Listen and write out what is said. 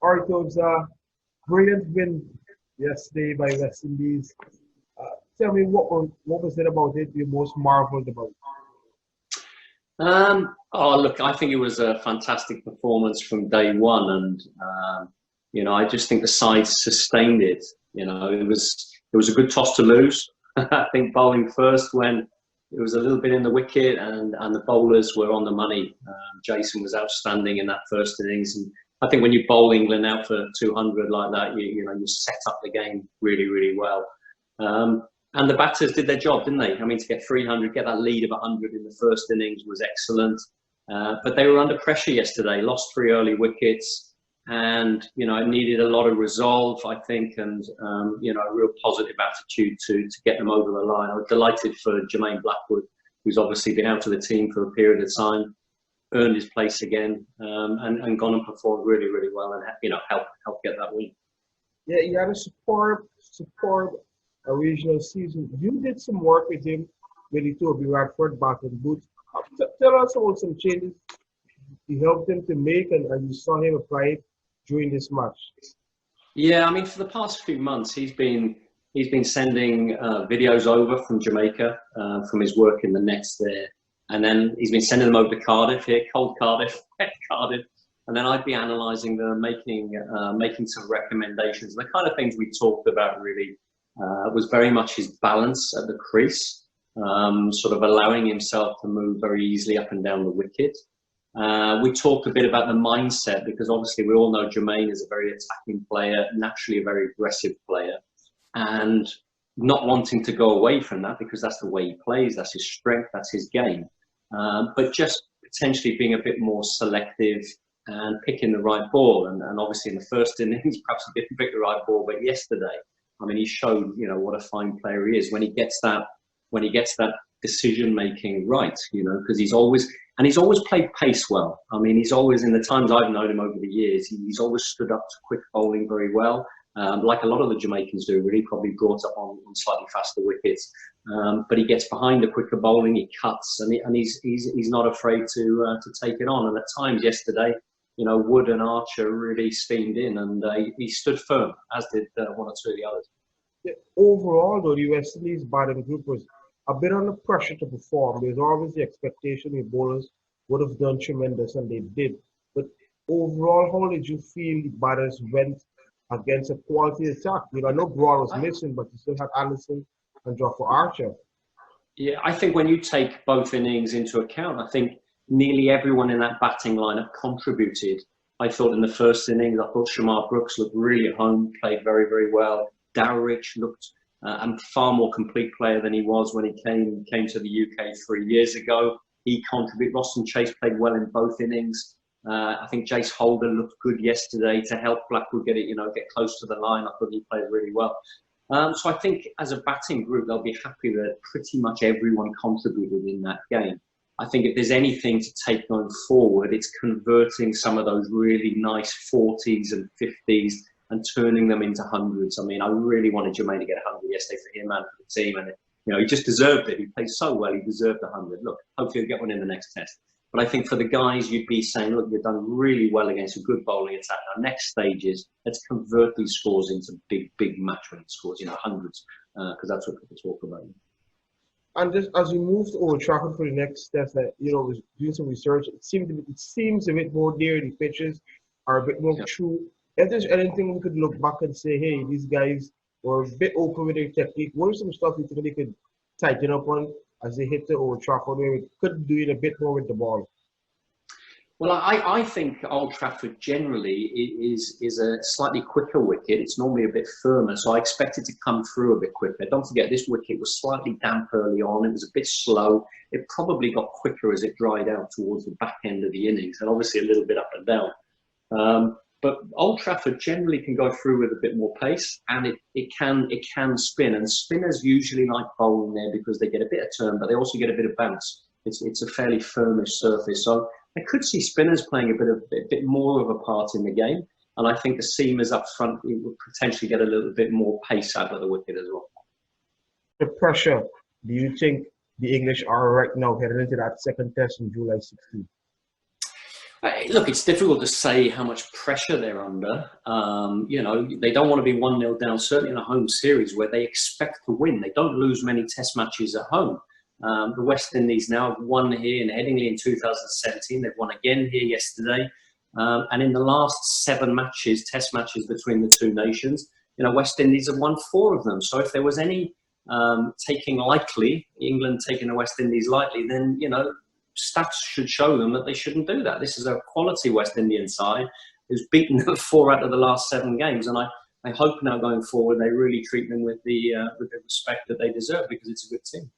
All right, it was a brilliant win yesterday by West Indies. Tell me what was it about it you most marveled about? Oh, look, I think it was a fantastic performance from day one, and I just think the side sustained it. It was a good toss to lose. I think bowling first when it was a little bit in the wicket, and the bowlers were on the money. Jason was outstanding in that first innings, and I think when you bowl England out for 200 like that, you set up the game really, really well. And the batters did their job, didn't they? I mean, to get 300, get that lead of 100 in the first innings was excellent. But they were under pressure yesterday, lost 3 early wickets, and, it needed a lot of resolve, I think, and, a real positive attitude to get them over the line. I was delighted for Jermaine Blackwood, who's obviously been out of the team for a period of time, earned his place again, and gone and performed really, really well, and, helped get that win. Yeah, he had a superb regional season. You did some work with him, with the Toby Radford back in boots. Tell us about some changes you helped him to make, and you saw him apply it during this match. Yeah, I mean, for the past few months, he's been sending videos over from Jamaica, from his work in the nets there, and then he's been sending them over to Cardiff here, cold Cardiff, wet Cardiff, and then I'd be analysing them, making some recommendations. The kind of things we talked about really was very much his balance at the crease, sort of allowing himself to move very easily up and down the wicket. We talked a bit about the mindset, because obviously we all know Jermaine is a very attacking player, naturally a very aggressive player, and not wanting to go away from that, because that's the way he plays, that's his strength, that's his game. But just potentially being a bit more selective and picking the right ball. And obviously in the first innings, perhaps he didn't pick the right ball, but yesterday, I mean, he showed, what a fine player he is when he gets that decision making right, because he's always played pace well. I mean, he's always, in the times I've known him over the years, he's always stood up to quick bowling very well, like a lot of the Jamaicans do, really, probably brought up on slightly faster wickets. But he gets behind the quicker bowling, he cuts, and he's not afraid to take it on. And at times yesterday, Wood and Archer really steamed in, and he stood firm, as did one or two of the others. Yeah, overall, though, the West Indies batting group was a bit under pressure to perform. There's always the expectation the bowlers would have done tremendous, and they did. But overall, how did you feel the batters went against a quality attack? I know Brawl was missing, but you still had Anderson and Joffa Archer. Yeah, I think when you take both innings into account, I think nearly everyone in that batting lineup contributed. I thought in the first innings, I thought Shamar Brooks looked really at home, played very, very well. Dowrich looked a far more complete player than he was when he came to the UK 3 years ago. He contributed. Roston Chase played well in both innings. I think Jace Holder looked good yesterday to help Blackwood get close to the line. I thought he played really well. So I think as a batting group, they'll be happy that pretty much everyone contributed in that game. I think if there's anything to take going forward, it's converting some of those really nice 40s and 50s and turning them into hundreds. I mean, I really wanted Jermaine to get 100 yesterday for him and for the team, and he just deserved it. He played so well, he deserved 100. Look, hopefully he'll get one in the next test. But I think for the guys, you'd be saying, look, you've done really well against a good bowling attack. Our next stage is let's convert these scores into big, big match-winning scores, hundreds, because that's what people talk about. And just as we move to Old Trafford for the next test, was doing some research. It seems a bit more near. The pitches are a bit more true. If there's anything we could look back and say, hey, these guys were a bit open with their technique, what are some stuff you think they could tighten up on as they hit the Old Trafford, where we could do it a bit more with the ball? Well, I think Old Trafford generally is a slightly quicker wicket. It's normally a bit firmer, so I expect it to come through a bit quicker. Don't forget, this wicket was slightly damp early on. It was a bit slow. It probably got quicker as it dried out towards the back end of the innings, and obviously a little bit up and down. But Old Trafford generally can go through with a bit more pace, and it can spin. And spinners usually like bowling there because they get a bit of turn, but they also get a bit of bounce. It's a fairly firmish surface, so I could see spinners playing a bit more of a part in the game. And I think the seamers up front would potentially get a little bit more pace out of the wicket as well. The pressure, do you think the English are right now heading into that second test in July 16th? Look, it's difficult to say how much pressure they're under. You know, they don't want to be 1-0 down, certainly in a home series where they expect to win. They don't lose many test matches at home. The West Indies now have won here in Headingley in 2017. They've won again here yesterday. And in the last 7 matches, test matches between the two nations, you know, West Indies have won 4 of them. So if there was any taking lightly, England taking the West Indies lightly, then, you know, stats should show them that they shouldn't do that. This is a quality West Indian side who's beaten them 4 out of the last 7 games. And I hope now going forward they really treat them with the respect that they deserve, because it's a good team.